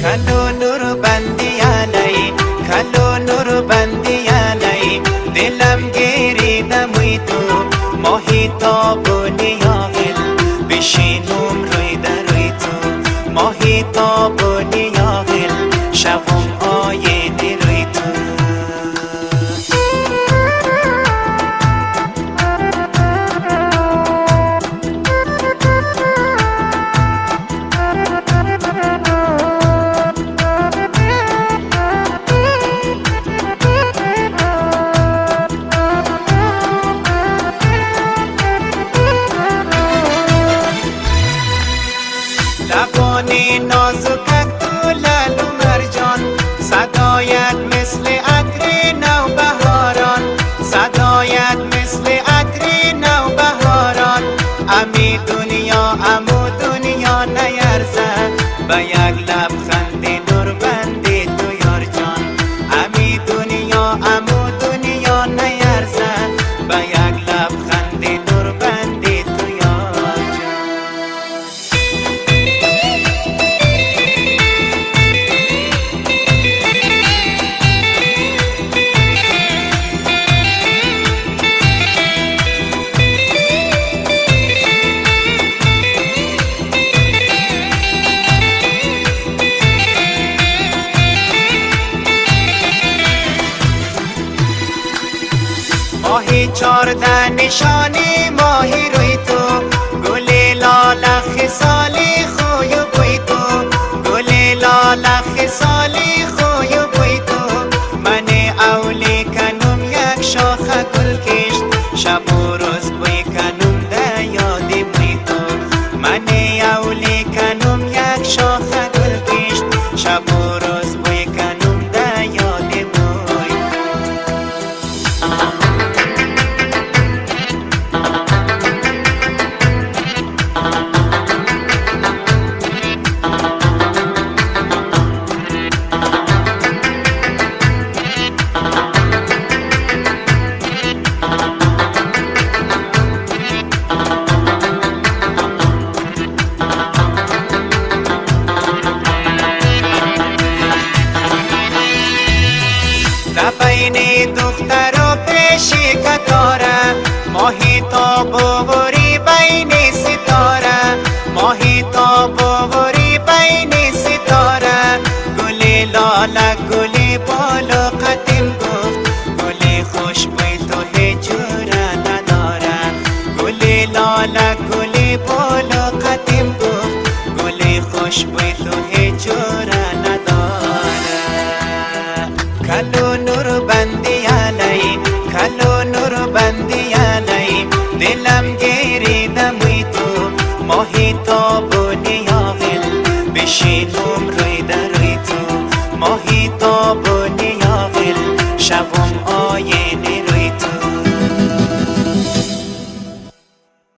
کلو نور بندی علی، کلو نور بندی علی، دلم گریده موی تو ماهی تابونی آغل بشینم روی در روی تو ماهی تابونی آغل شوم آینه روی تو لبانی نازکت تو لالو مرجان صدایت مثل عطر نوبهاران صدایت مثل عطر نوبهاران امی دنیا امو دنیا نیرزد به یک لبخند نوربندی تو یار جان امی دنیا امو دنیا نیرزد به یک لبخند نوربندی تو یار جان ماهی 14 نشانی ماهی روی تو گل لاله خصالی خوی و بوی تو گل لاله خصالی خوی و بوی تو من اولی کنم یک شاخ گل کشت شب و روز بوی کنم ده یاد بوی تو من اولی کنم یک شاخ گل کشت شب و روز بوی کنم ده یاد بوی تو بین دختر و پیشی کتاره ماهی تا بوری بین ستاره ماهی تا بوری بین ستاره گلی لاله گلی بالا قدیم گفت گلی خوشبوی تو هیچ جوره نداره گلی لاله گلی بالا قدیم گفت گلی خوشبوی تو هیچ جوره نداره کلو نور بندی علی کلو نور بندی علی دلم گریده موی تو ماهی تابونی آغل بشینم